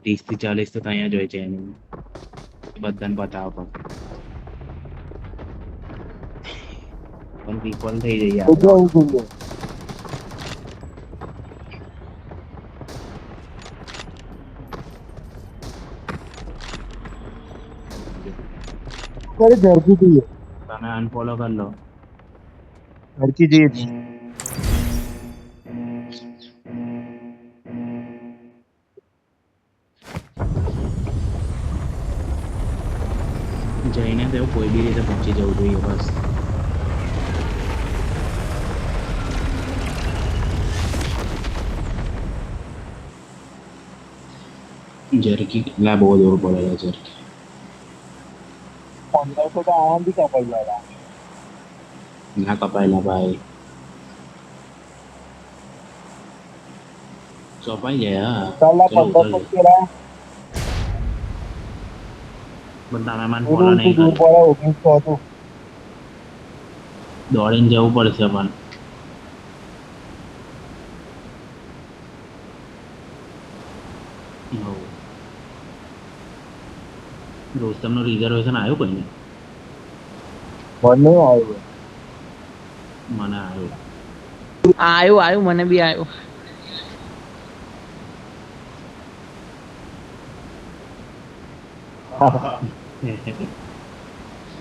30 થી 40 તો ત્યાં જ હોય છે એની બધાને બતાવો પણ રિકોલ થઈ જઈએ એટલે આપણે એવું જોઈએ ત્યારે ઝડપી જોઈએ તમે અનફોલો કરી લો ઝડપી જોઈએ જ જઈને તો એવું કોઈ બી રીતે પહોંચી જવું જોઈએ બસ જર્કી કેટલા બહુ દૂર પડેલા જર્કી 1500 તો આરામથી કપાઈ જાય ના કપાયેલા ભાઈ ચોપાઈ જાય હા કલાક ચલો 1500 ઉતરજો પેલા પણ તમે મને ફોલો એનું નહીં દૂર કર્યો પડે 1900 હતું દોડીને જવું પડશે પણ રોસ્તમનું રિઝર્વેશન આવ્યું કોઈને મને આવ્યું મને આવ્યું આયું મને બી આયું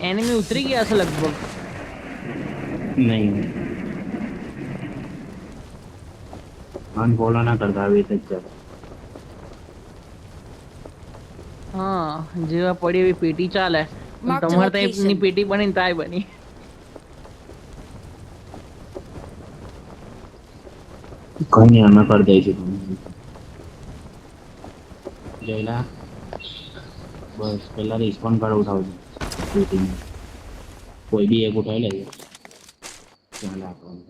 એનિમી ઉતરી ગયા છે લગભગ નહીં અનફોલો ના કરતા આવી રીતે જ ચાલો હા જેવા પડી એવી પેટી ચાલે Marked a તમારે ત્યાં ની location. પેટી બની તાય બની કઈ નહીં અમે કરી દઈશું જયલા બસ પેલા રિસ્પોન્ડ કાર્ડ ઉઠાવજો મીટિંગ કોઈ બી એક ઉઠાવી લેજો ચાલે આપણને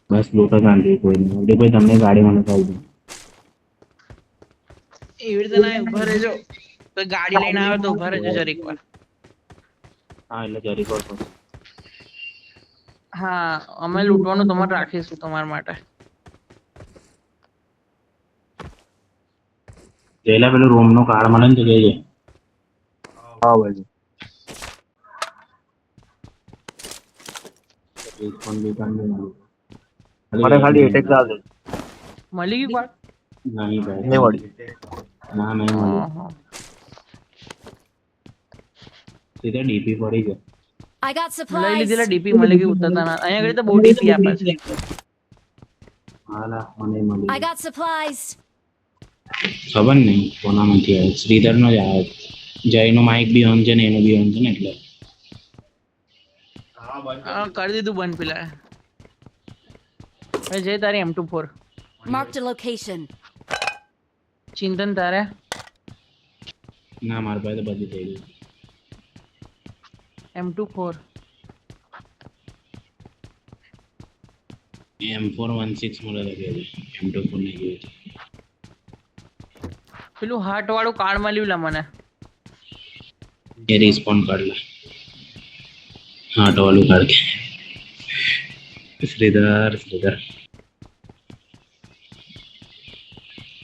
બસ લૂંટો શાંતિ કોઈ નહીં એટલે કોઈ તમને ગાડી મને કહી દો એવી રીતે ના ઉભા રહેજો તો ગાડી લઈને આવે તો ઉભા રહેજો જરીક વાર હા એટલે જરી કરશો હા અમે લૂંટવાનું તમારે રાખીશું તમારા માટે જયલા પેલું રૂમ નું કાર્ડ મળે ને તો કહેજે હા ભાઈ રિસ્પોન્ડ બી કરી દે મને ખાલી એટેક ચાલે મળી ગયું વાત નહીં ભાઈ નહીં મળી ના નહીં મળ્યું સીધા ડીપી પડી ગયો I got લઈ supplies. લીધેલા ડીપી મળી ગઈ ઉતરતા ના અહીંયા આગળ તો બહુ ડીપી આપે છે હાલા મને મળી I got supplies. ખબર નહીં કોનામાંથી આવે શ્રીધર નો જ આવે જયનું માઇક બી ઓન છે ને એનું બી ઓન છે ને એટલે હા કરી દીધું બંધ પેલા હવે જય તારી M24 Marked a location. ચિંતન તારે ના મારા પાસે તો બધી થઈ ગઈ M24 M416 મળે તો કહેજો M24 નહીં જોઈએ પેલું હાર્ટ વાળું કાર્ડ મળ્યું લા મને એ રિસ્પોન્ડ કરી લે હા તો વાળું કાર્ડ શ્રીધર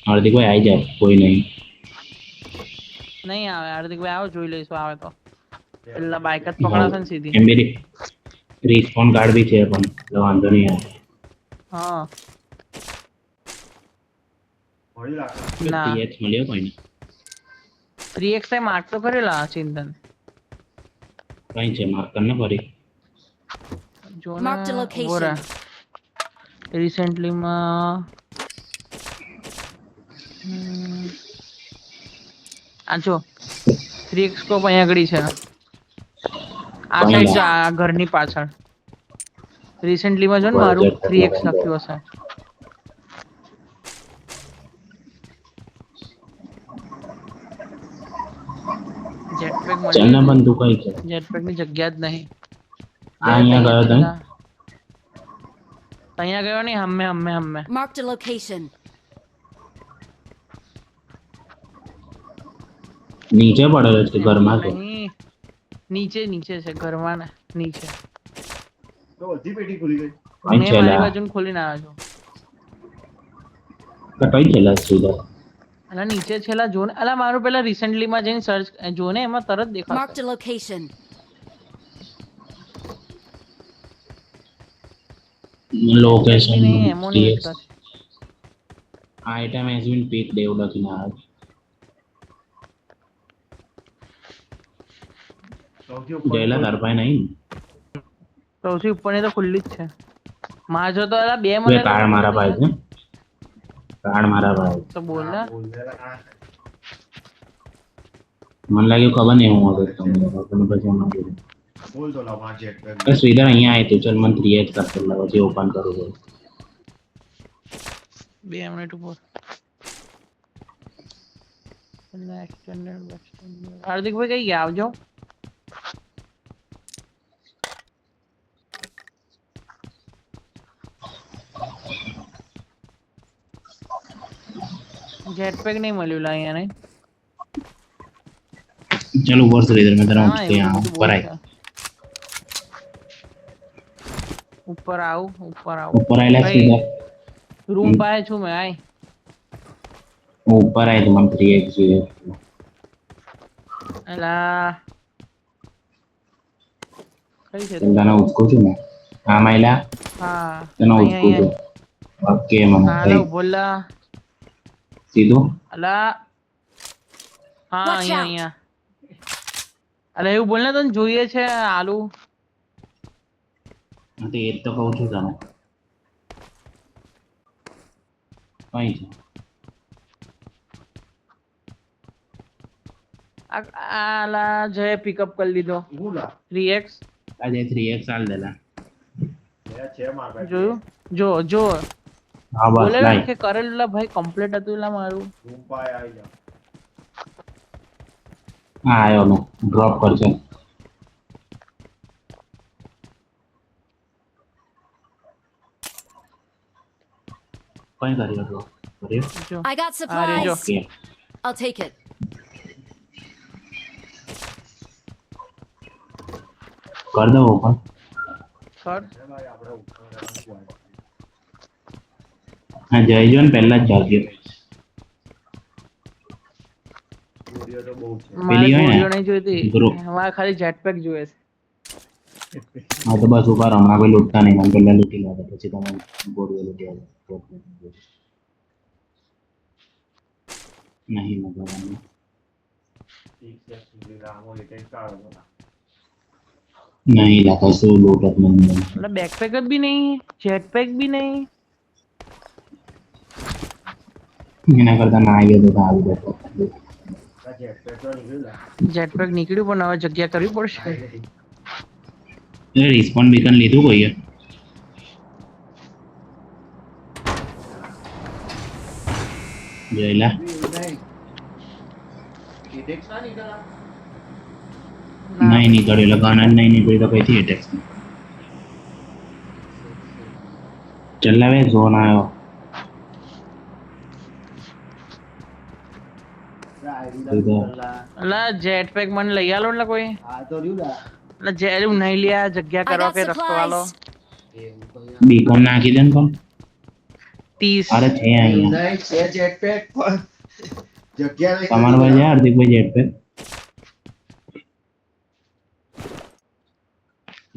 હાર્દિક ભાઈ આવી જાય કોઈ નહીં નહીં આવે હાર્દિકભાઈ આવો જોઈ લઈશું આવે તો પેલા બાઇક જ પકડાશે ને સીધી એમ બી રિસ્પોન્ડ કાર્ડ બી છે પણ એટલે વાંધો નહીં આવે હા ના TX મળ્યો કોઈને 3x માર્ક તો કરેલા ચિંતન કઈ છે માર્ક કરને ફરી જો Marked a location. રિસેન્ટલી માં આ જો 3x સ્કોપ અહીંયા આગળ છે આ સાઈડ છે આ ઘરની પાછળ રિસેન્ટલી માં જો ને મારું 3x લખ્યું હશે જેટપેક ચલના મળી બંધુ કઈ છે જેટપેક ની જગ્યા જ નહીં આ અહીંયા ગયો તો અહીંયા ગયો નહીં હમે Marked a location. નીચે પડેલો છે ઘરમાં છે નહીં. નીચે છે ઘરમાં ને નીચે તો બધી પેટી ખુલી ગઈ કઈ મેં છે મારી લા બાજુ ખોલીને આવ્યો છું તો કઈ છેલ્લા શ્રીધર અને નીચે છેલ્લા જો ને અલા મારું પેલા રિસેન્ટલી માં જઈને સર્ચ જો ને એમાં તરત Marked દેખાશે a location. લોકેશન નહીં એમોની એક જ. આઇટમ હેઝ બીન પીક દેવ લખીને આવે જયલા તાર પાસે નહીં સૌથી ઉપરની તો ખુલ્લી જ છે માં જો તો અલા બે બે મને કાર્ડ મારા પાસે છે કાર્ડ મારા પાસે તો બોલ ને મને લાગ્યું ખબર નહીં હું હતો તમને પછી હમણાં કીધું બોલ તો લાવ જેટ પેક તો શ્રીધર અહીંયા આવી તું ચાલ મને 3x કરતો લાવો જે ઓપન કરું છું 2 મિનિટ ઉપર હાર્દિકભાઈ કઈ ગયા આવજો જેટપેક નહીં મળ્યું લા અહીંયા નહીં चलो ऊपर श्रीधर मैं तेरा हाँ, उठते એવું यहाँ બધું ऊपर आए બોલ છે. ઉપર આવું ऊपर आए ભાઈ, श्रीधर રૂમ પાસે છું મેં આય ऊपर आए तो हम 3x જોઈએ એલા કઈ છે તું? તને ઉચકું છું ને હા માયલા હા તને અહીંયા, ઉચકું છું ઓકે મને હા થઈ બોલા સીધું અલા હા Watch અહીંયા out. અહીંયા અલા એવું બોલ ને તને જોઈએ છે આલુ હા તો એ જ તો કહું છું તને કઈ છે આલા જય પિકઅપ કરી લીધો બોલા 3x આજે 3x આલ દેલા છે માર પાસે જોયું જો જો હા બસ બોલે લાઈ કે કરેલું ભાઈ કમ્પ્લીટ હતું લા મારું રૂમ પાય આવી જા હા આયો નો ડ્રોપ કરશે કઈ કર્યો ડ્રોપ કર્યો જો I got અરે જો supplies. Okay I'll take it. કર દો ઓપન કર ભાઈ આપણે ઉપર રહેવાનું હા જયજો ને પહેલા જ જાગ્યો વિડિયો તો બહુ છે મારે પેલી હોય ને, ગોળીઓ નહીં જોઈતી ગ્રુપ. મારે ખાલી જેટપેક જોઈએ છે હા તો બસ ઉપર હમણાં કોઈ લૂંટતા નહીં મને પહેલા લૂંટી લાગે પછી તમે ગોળીઓ લૂંટી આવે નહીં લગાવવાનું ઠીક છે સુધી રામો એટલે કાઢો નહીં લાગે શું લૂંટ જ નહીં मतलब बैकपैक भी नहीं जेटपैक भी नहीं એના કરતા ના આવ્યો તો સારું બેઠો જેટ પેક તો નીકળ્યું जेटपैक નીકળ્યું પણ હવે જગ્યા કરવી પડશે એ રિસ્પોન્ડ બીકન લીધું કોઈએ જોઈલા નહીં નીકળ્યો લગાના જ નહીં નીકળ્યું તો કઈથી એટેક્સ ચલાવે ઝોન આવ્યો એટલે જેટપેક મને લઈ આલો એટલે કોઈ આ તો રહ્યું એટલે જે હું નહીં લ્યા જગ્યા I કરો got કે રસ્તો આલો supplies. બીકન નાખી દે ને પણ 30 અરે છે અહીંયા નહીં છે જેટ પેક પણ જગ્યા નહીં તમારા પાસે હાર્દિકભાઈ જેટ પે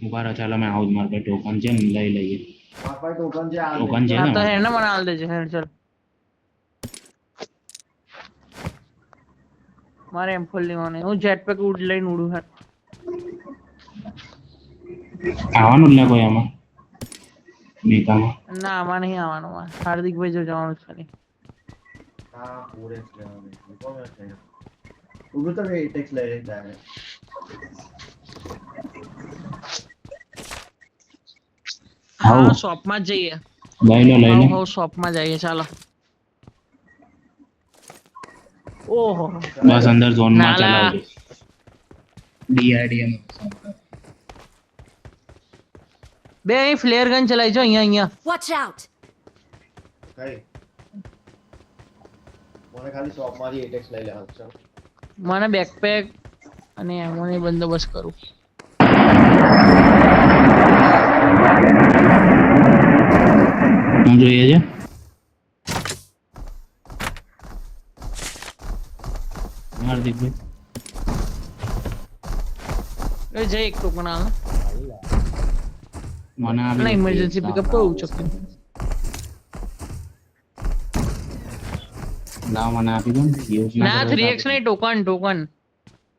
ઉભા રહો ચાલો મેં આવું જ મારે પાસે ટોકન છે ને લઈ લઈએ મારા પાસે ટોકન છે આ ટોકન છે હા તો ને એને મને આલ દેજે હેડ ચાલ મારે એમ ફૂલ લેવાની હું જેટપેક ઉડ લઈને ઉડું હેડ આવવાનું જ ના કોઈ આમાં મેકામાં ના આમાં નહીં આવવાનું મારે હાર્દિકભાઈ જો જવાનું છે ખાલી હા પૂરે જ લેવાનું કોણ છે ઉભો તો ટેક્સ લઈ લેતા હે આવો. હા શોપમાં જ જઈએ લઈ લો હો શોપમાં જઈએ ચાલો ઓહો બસ અંદર ઝોનમાં નાલા. ચલાવજો ડીઆરડીએમ બે અહીં ફ્લેર ગન ચલાવી જો અહીંયા Watch out. કઈ મને ખાલી શોપમાંથી ટેક્સ લઈ લેવાનું છે મને બેકપેક અને એમોની બંદોબસ્ત કરું હું જોઈએ છે હાર્દિકભાઈ એ જય એક ટોકન આવે મને ના આપી ઇમરજન્સી પિકઅપ કરવું છે લાવ મને આપી દો ને યુઝ ના 3x નહીં ટોકન ટોકન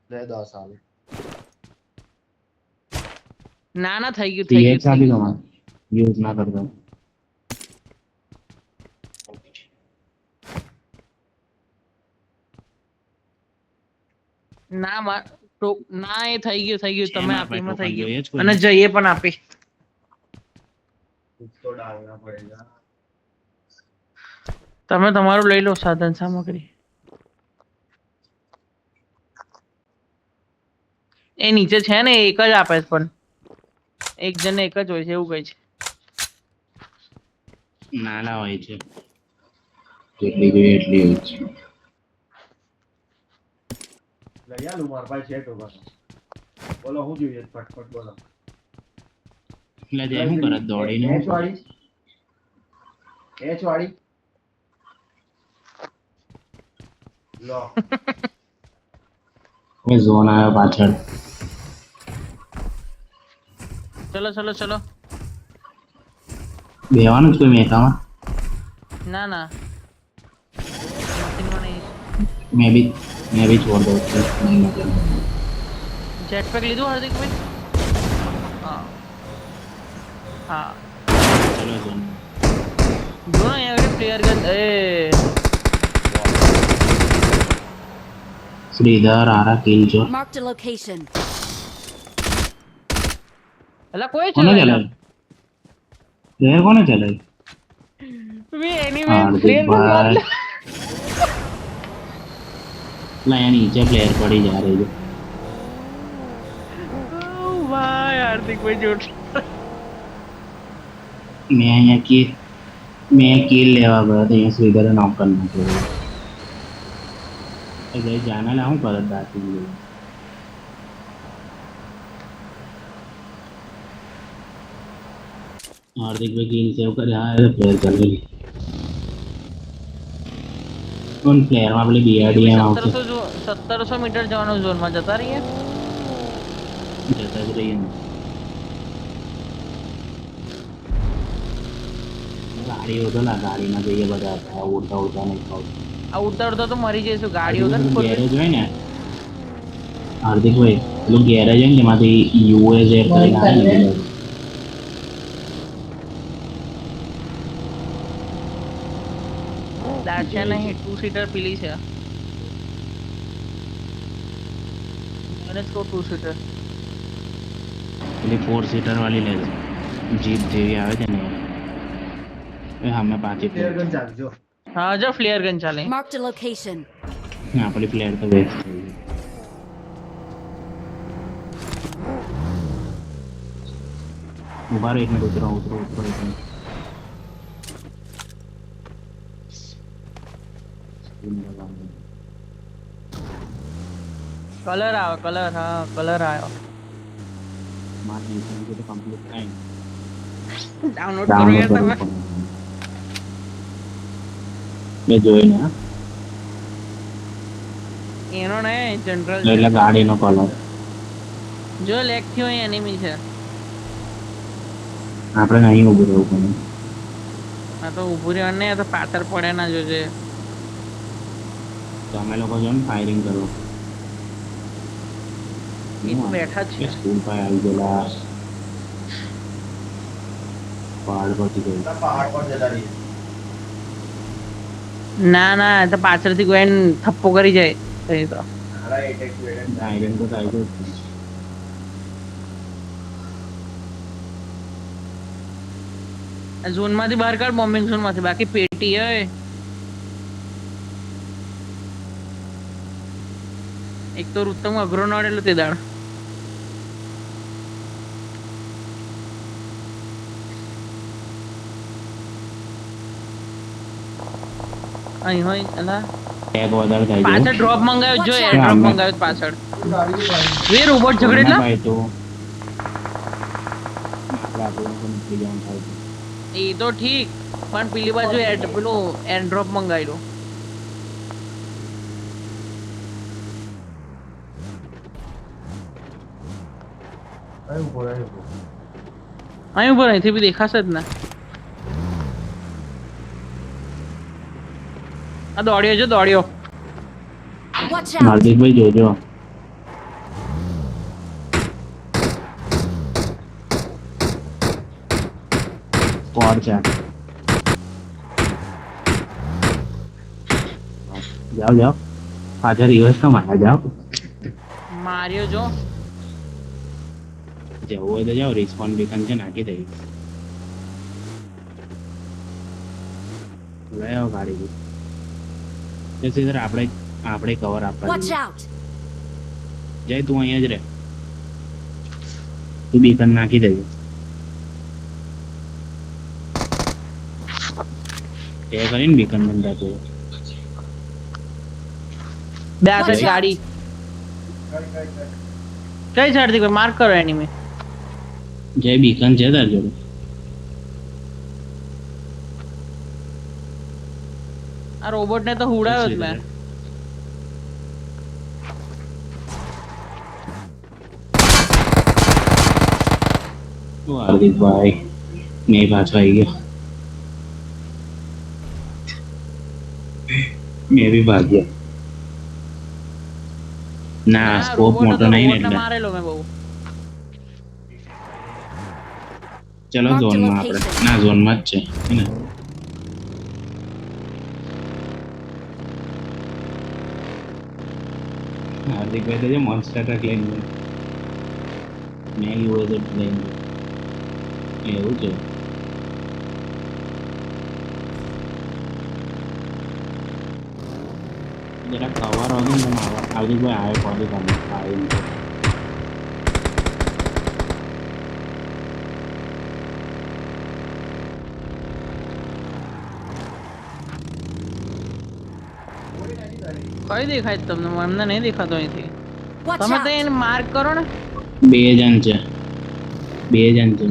લે 10 આલે ના ના થઈ ગયું 3x આપી દો મને યુઝ ના કરતો ના ના એ થઈ ગયું તમે એમાં આપી એમાં થઈ token જોઈએ જ ગયું કોઈને? અને જઈએ પણ આપી कुछ तो डालना पड़ेगा તમે તમારું લઈ લો સાધન સામગ્રી એ નીચે છે ને એક જ આપે છે પણ એક જણ એક જ હોય છે એવું કઈ છે નાના હોય છે જેટલી જોઈએ એટલી હોય છે લઈ આલું મારા પાસે છે ટોકન બોલો હું જોઈએ ફટફટ બોલો એટલે જે શું કરે દોડીને એચ વાળી લો હવે ઝોન આવ્યો પાછળ ચલો ચલો ચલો બેવાનું જ કોઈ મેકામાં ના ના મશીનમાં નહીં મેં બી છોડ દઉં છું નહીં મજા જેટ પેક લીધું હાર્દિકભાઈ હા હા ચલો ઝોન જો ને અહીંયા આગળ પ્લેયર ગન એ શ્રીધર આરા કિલ જો Marked a location. અલા કોઈ કોને ચલાવે ચલાવે પ્લેયર કોને ચલાવે મે એનિમે હાર્દિક ભાઈ લા નીચે પ્લેયર પડી જા રહી છે ઓ ભાઈ હાર્દિકભાઈ જોટ મેં અહીંયા કિલ લેવા ગયો તો અહીંયા શ્રીધરે નોક કરી નાખ્યો એટલે જાના લા હું કરત દાતી હાર્દિકભાઈ કિલ સેવ કરે હા એ પ્લેયર ચાલે કોણ પ્લેયરમાં પેલી બીઆરડીએમ આવશે 1700 મીટર જવાનું ઝોનમાં જતા રહીએ જતા જ રહીએ ને ગાડીઓ તો ના ગાડીમાં જઈએ બધા ઉડતા ઉડતા નહીં ખાવ આ ઉડતા ઉડતા તો મરી જઈશું ગાડીઓ તો ને ગેરેજ હોય ને હાર્દિકભાઈ પેલું ગેરેજ હોય ને એમાંથી યુએસ એર કરીને આવે ને બધા. દાચા નહીં 2 સીટર પીલી છે મને તો 2 સીટર પેલી 4 સીટર વાળી લે જીપ જેવી આવે છે ને એ હમે પાછી પ્લેયર ગન ચાલજો હા જો ફ્લેયર ગન ચાલે Marked a location. આપણી પ્લેયર તો વેસ્ટ થઈ ગઈ ઉભા રહો એક મિનિટ ઉતરો એક મિનિટ કલર આવ્યો કલર હા કલર આવ્યો મારી ઇન્ટરવ્યુ તો કમ્પ્લીટ થાય ડાઉનલોડ કરો ડાઉનલોડ યાર કરવું તમે પડે મેં જોઈને હા એનો ને જનરલ એટલે ગાડીનો કલર જો લેગ થી હોય એનિમી છે આપણે નહીં ઉભું રહેવું પડે આ તો ઊભું રહેવાનું નહીં આ તો પાછળ પડે ના જોજે તો અમે લોકો જો ને ફાયરિંગ કરો એ તો બેઠા જ છે સ્કૂલ પાસે આવી ગયેલા પહાડ પરથી ગઈ પહાડ પર જતા રહીએ ના ના એ તો પાછળથી કોઈ એને થપ્પો કરી જાય એ તો હારા એટેક વેડન આયરન તો થાય છે ઝોન માંથી બહાર કાઢ બોમ્બિંગ ઝોન માંથી બાકી પેટી હે એક તો ઋતમ અઘરો નડેલો તે દાડ અહીં હોય અલા ટેગ વધારે થાય છે પાછળ ડ્રોપ મંગાવ્યો જો એર ડ્રોપ મંગાવ્યો પાછળ વે રોબોટ ઝઘડે ના ના ભાઈ તો આપણે પણ નીકળી જવાનું થાય છે એ તો ઠીક પણ પેલી બાજુ પેલું એર ડ્રોપ મંગાવ્યો અહીં ઉભો રહે, અહીં ઉભો. અહીં ઉપર અહીંથી બી દેખાશે જ ને. આ દોડ્યો છે, દોડ્યો. Watch out! હાર્દિકભાઈ જોજો. કોર છે. જાઓ જાઓ પાછળ રિવર્સ તો મારા જાઓ. માર્યો જો. જવું હોય તો જાઓ રિસ્પોન્સ બીકન છે નાખી દઈ. લઈ આવો ગાડી સીધા આપણે કવર આપવા Watch જોઈએ. out! જય તું અહીંયા જ રહે. તું બીકન નાખી દેજે. એ કરીને બીકન બંધ તું. બે આગળ Watch out. ગાડી. કઈ. કઈ સાઈડ થી માર્ક કરો એનિમી. જય બીકન છે તાર જોડે. આ રોબોટ ને તો હુડાયો જ મેં. હાર્દિકભાઈ મેં પાછો આવી ગયો. મેં બી ભાગ્યો. ના સ્કોપ મોટો નહીં ને એટલે મારેલો મેં બહુ. ચલો Mark the ઝોનમાં આપણે location. ના ઝોનમાં જ છે હે ને. હાર્દિકભાઈ તો જે મોન્સ્ટર ટ્રક લઈને ગયો. મેં યુએસ લઈને ગયો. એવું છે. જરા કવર હતું ને હાર્દિકભાઈ આવે કોલી કામ આવી. કઈ દેખાય છે તમને? એમને નહીં દેખાતો અહીંથી. Watch તમે તો out! એને માર્ક કરો ને. બે જણ છે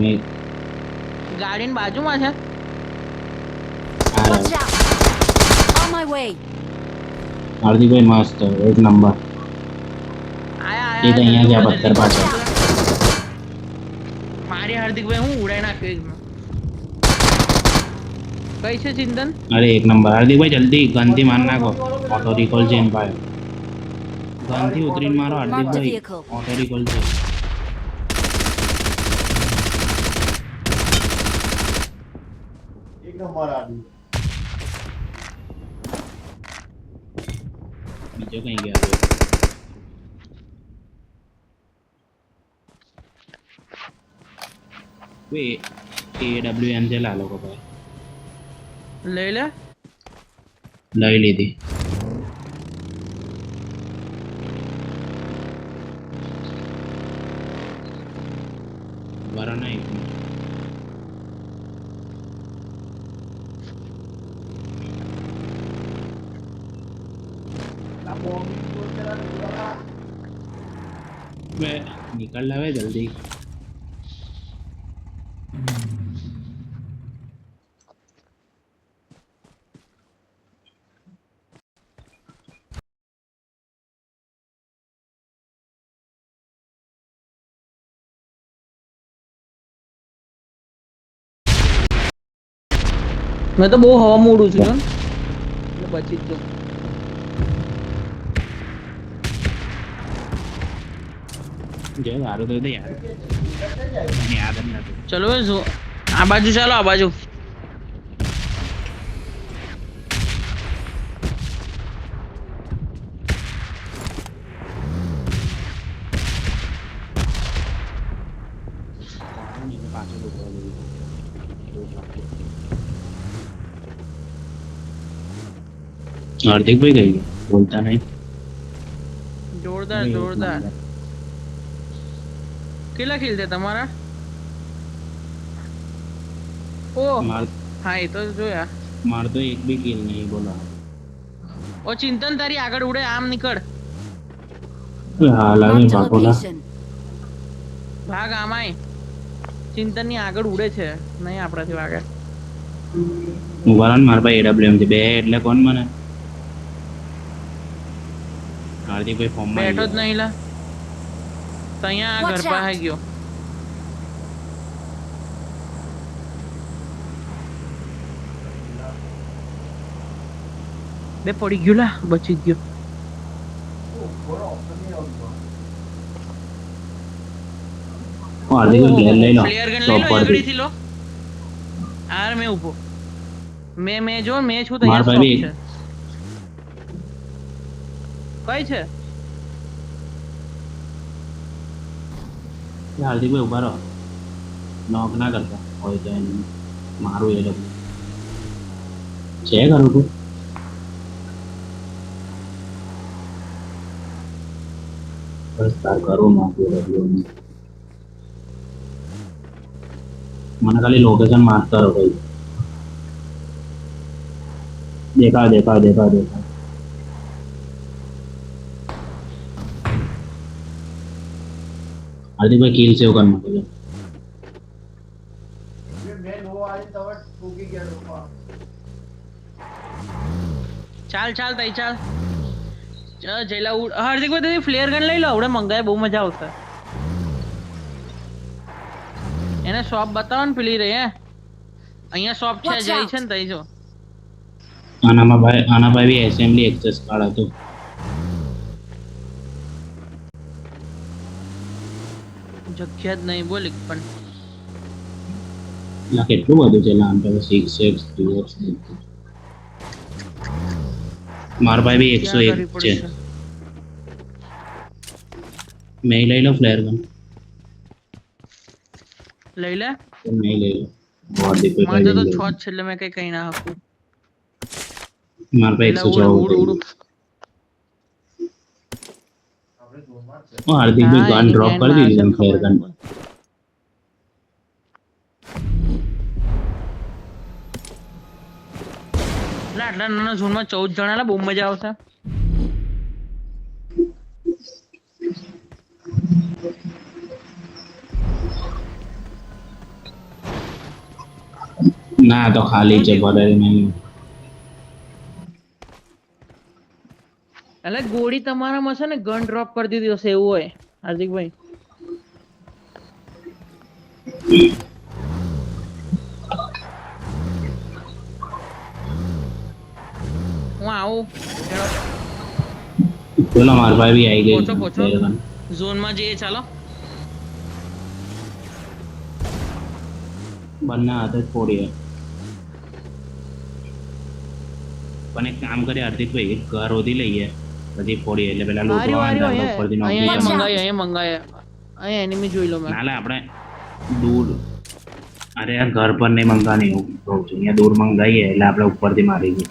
મેં ગાડીની બાજુમાં છે. આ Watch રહ્યો. out! On my way! હાર્દિકભાઈ મસ્ત એક નંબર. આયા એ તો અહીંયા જ આ પથ્થર પાછળ. મારી હાર્દિકભાઈ હું ઉડાઈ નાખ્યો. કઈ છે ચિંતન? અરે એક નંબર હાર્દિકભાઈ જલ્દી ગનથી માર નાખો. ઓટો રિકોલ છે એન પાસે. ગનથી ઉતરીને મારો હાર્દિકભાઈ. ઓટો રિકોલ છે. એક નંબર આદુ. બીજો કઈ ગયા છે? AWM છે લા લોકો ભાઈ. લઈ લે. લઈ લીધી. બરાબર નહીં. આ બોમ્બ બોલ ચલા દે. બે નિકલ લાવે જલ્દી. મેં તો બહુ હવા મોડું છું જો. એટલે બચી જ જાઉં. જો સારું તો યાર મને યાદ જ નથી. ચલો આ બાજુ ચાલો, આ બાજુ. પાછળ ઉભો રહ્યો. હાર્દિકભાઈ કઈ ગયા? બોલતા નહીં. જોરદાર જોરદાર. કેટલા કિલ છે તમારા? ઓ માર હા એ તો જોયા. માર તો એક બી કિલ નહીં બોલો. ઓ ચિંતન તારી આગળ ઉડે, આમ નીકળ. હાલ આવે Mark the બાપોલા. location. ભાગ આમાંય. ચિંતન ની આગળ ઉડે છે, નહીં આપણાથી વાગે. ઉભા મારા ભાઈ AWM છે બે એટલે કોણ મને. હાર્દિકભાઈ ફોર્મમાં બેઠો જ નહીં લા. તો અહીંયા આ ઘર Watch પાસે out. ગયો. બે પડી ગયો લા બચી ગયો બોલો ઓપ્શન નહીં આવતો હાર્દિક ભાઈ ઘેર લઈ લો ફ્લેર ગન લઈ શોપ લો પરથી. આગળી થી લો આર મે ઉભો મેં જો મેં છું તો માર અહીંયા ભાઈ stop છે કઈ છે હાર્દિક ભાઈ ઉભા રહો નોક ના કરતા હોય તો એને મારું એ લોકો છે કરું તું બસ તાર કરું નાખું મને ખાલી લોકેશન મારતા રહો ભાઈ દેખાવ હાર્દિકભાઈ કિલ સેવ કર નાખો મેં નો આવી તો ટૂકી ગયા લોકો ચાલ તઈ ચાલ જેલા હાર્દિક ભાઈ તમે ફ્લેર ગન લઈ લો આવડે મંગાય બહુ મજા આવશે એને શોપ બતાવો ને પેલી રહી હે અહીંયા શોપ છે Watch જઈ out. છે ને તઈ જો આના ભાઈ બી એસેમ્બલી એક્સેસ કાર્ડ હતું જગ્યા જ નહીં બોલી પણ ના કેટલું બધું છે નામ તો 6x 3x મારા ભાઈ બી 101 ક્યાં કરવી છે પડશે? મેં લઈ લો ફ્લેર ગન લઈ લે મેં લઈ લો હાર્દિક મારે ભાઈ તો લઈ 6 લો. જ છે એટલે મેં કઈ ના હકું મારા ભાઈ પેલા ઉડ 114 આપણે ઝોનમાં જ છે હાર્દિક ભાઈ હા, ગન એની ડ્રોપ કરી ગેંગમાં દીધી હશે, ફ્લેર ગન ખબર એટલે આટલા નાના ઝોનમાં 14 જણા એટલે બહુ મજા આવશે ના તો ખાલી છે ભલે નહીં એટલે ગોળી તમારામાં છે ને ગન ડ્રોપ કરી દીધી હશે એવું હોય હાર્દિકભાઈ હું આવું પેલો મારા ભાઈ બી આવી ગઈ પહોંચો, પહોંચો. ફ્લેર ગન ઝોનમાં જઈએ ચાલો બંને હાથે જ ફોડીએ પણ એક કામ કરીએ હાર્દિકભાઈ એક ઘર ઓધી લઈએ પછી ફોડીએ એટલે પેલા લૂંટવા વાળા ઉપરથી નોકરી અહીંયા કરે. અહીંયા મંગાય અહીંયા એનિમી જોઈ લો મેં ના લે આપણે દૂર અરે યાર ઘર પર નહીં મંગાની હું કહું છું અહીંયા દૂર મંગાઈએ એટલે આપણે ઉપરથી મારી ગઈ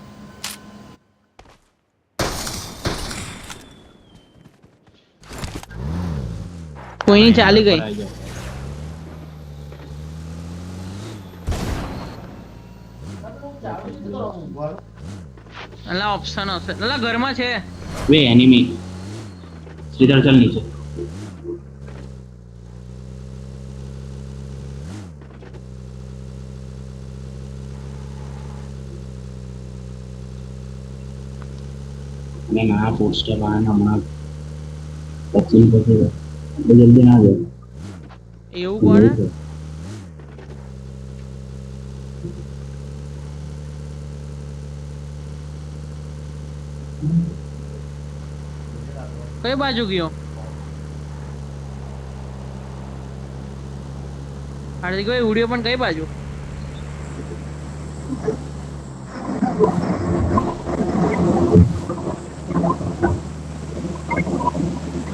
કોઈની ચાલી ગઈ આવી જાઓ. એટલે ઓપ્શન હશે એટલે ઘરમાં છે વે એનિમી સીધા ચાલ નીચે ના પોસ્ટર આને હમણાં પછી જલ્દી ના જાય એવું કોને કઈ બાજુ ગયો હાર્દિકભાઈ ઉડ્યો પણ કઈ બાજુ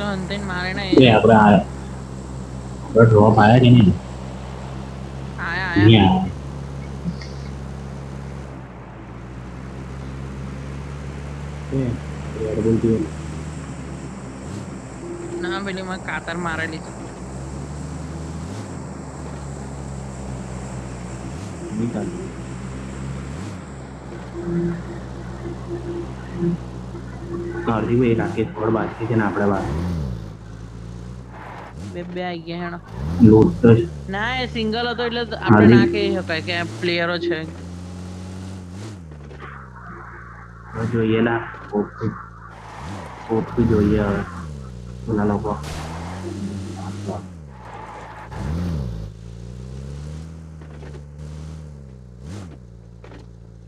અંતિમ મારે ને એ આપણે આ ડ્રોપ આયા કે નહીં આયા નહીં આયા આયા રેડ બુલ થી ના પેલી માં કાતર મારેલી છે નિકાલ કાઢી ભાઈ રાખે થોડ બાકી છે ને આપણે વાત બે બે આઈ ગયા હેણો લૂટ તો ના એ સિંગલ હતો એટલે આપણે હાર્દિક. ના કહી શકાય કે પ્લેયરો છે હવે જોઈએ લા કોપી જોઈએ હવે પેલા લોકો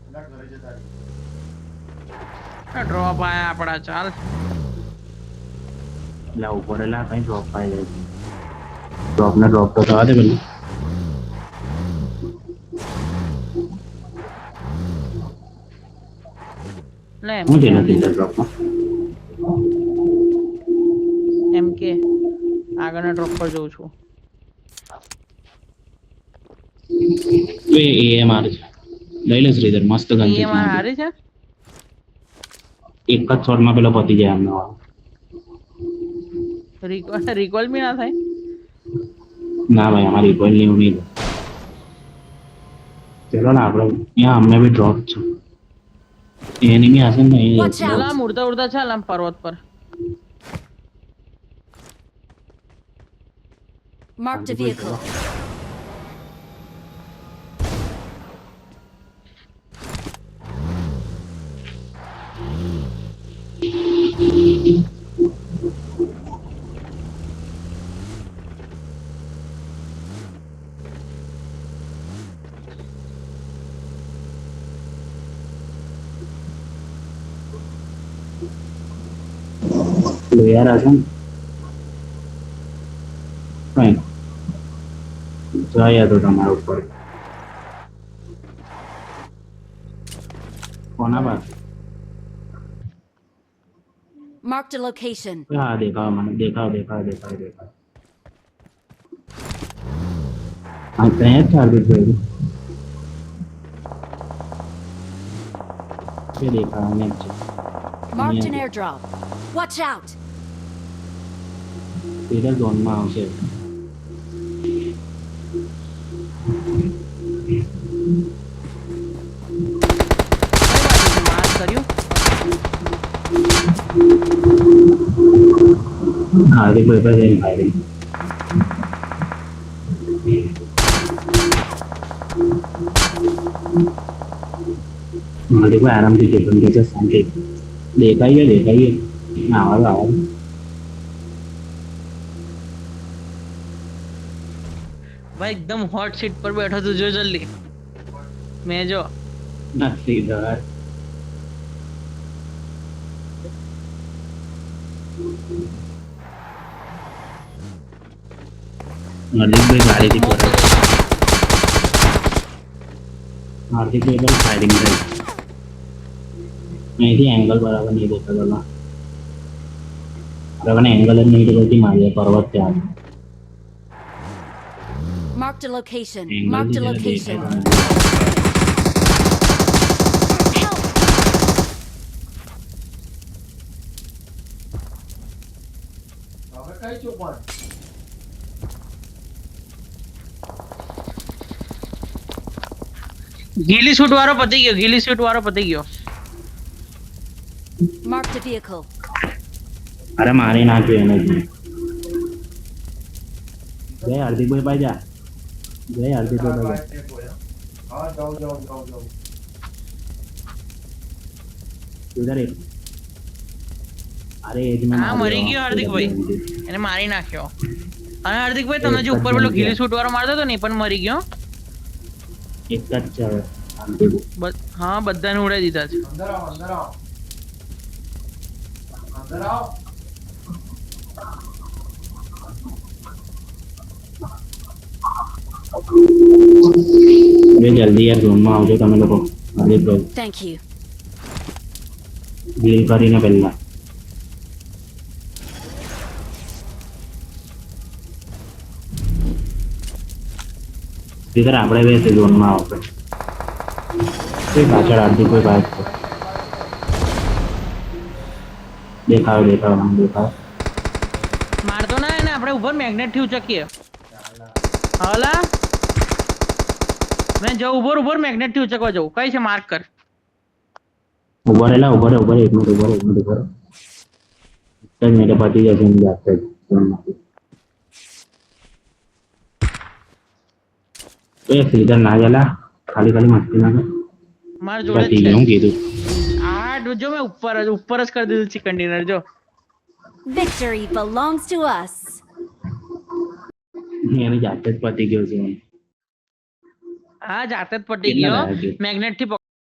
એના ઘરે જતા રહી ડ્રોપ આયા આપડા ચાલ એટલે ઉપર એલા કઈ ડ્રોપ પાઈ જાય ડ્રોપ ને ડ્રોપ તો થવા દે પેલું લે હું જે નથી ડ્રોપમાં એમ કે આગળના ડ્રોપ પર જઉં છું એ એએમઆર છે લઈ લે શ્રીધર મસ્ત ગન છે એ મારા હારી છે એક જ શોટમાં પેલો પતી જાય એમનો રિકોલ બી ના થાય ના ભાઈ हमारी कोई नहीं उम्मीद चलो ना આપણે यहाँ हमने भी ड्रॉप છે एनिमी आसन नहीं Watch out. ચાલ આમ ઉડતા ઉડતા ચાલ આમ પર્વત પર Marked a vehicle. लो यार आसन કઈ જાય તો તમારા ઉપર કોના બાદ Marked a location. હા દેખાવ મને દેખાવ હા ત્યાં ચાલુ છે કે દેખાવ ને છે Marked an airdrop. Watch out. સીધા ઝોનમાં આવશે માર્ક કર્યું હા તે કોઈ પાસે ફાયરિંગ મારી કોઈ આરામથી ટિફિન કે છે શાંતિ દેખાઈએ આવા ભાઈ એકદમ હોટ સીટ પર બેઠો તું જો જલ્દી મેં જો નથી દર હાર્દિકભાઈ ગાડીથી કરે હાર્દિકભાઈ પણ ફાયરિંગ થાય અહીંથી એંગલ બરાબર નહીં દેખાતો બરાબર એંગલ જ નહીં દેખાતી મારી પર્વત ત્યાં Marked a location. Angle Marked a થી location. Help. હવે કઈ છું પણ ગીલી શૂટ વાળો પતી ગયો Marked a vehicle. અરે મારી નાખ્યું એને જય હાર્દિકભાઈ ભાઈ જા જય હાર્દિકભાઈ ભાઈ હા જાઓ ઉધર એક અરે એજ હા મરી ગયો હાર્દિકભાઈ એને મારી નાખ્યો અને હાર્દિકભાઈ તમે જે ઉપર પેલો ગીલી શૂટ વાળો મારતો હતો ને એ પણ મરી ગયો એક જ છે હવે હાર્દિક હા બધાને ઉડાઈ દીધા છે અંદર આવો બે જલ્દી યાર ઝોનમાં આવજો તમે લોકો હાર્દિકભાઈ Thank you. ડીલ કરીને પહેલા સીધા આપણે બે ઝોનમાં આવશે તે પાછળ હાર્દિકભાઈ ભાઈ છે દેખાવ મારતો ના એને આપણે ઉપર મેગ્નેટ થી ઉચકીએ હલા મેં જો ઉપર મેગ્નેટ થી ઉચકવા જવું કઈ છે માર્ક કર ઉભો રે એક મિનિટ ઉભો રે એક મિનિટ પતી જશે એની જાતે જ એ સીધા ના જલા ખાલી મસ્તી ના માર જોડે પતી જ ગયું છે કીધું આ જો મેં ઉપર જ કરી દીધું ચિકન ડિનર જો Victory belongs to us. એની જાતે જ પતી ગયું છે હા જાતે જ પટી કેટલા ગયો લાગ્યા છે? મેગ્નેટ થી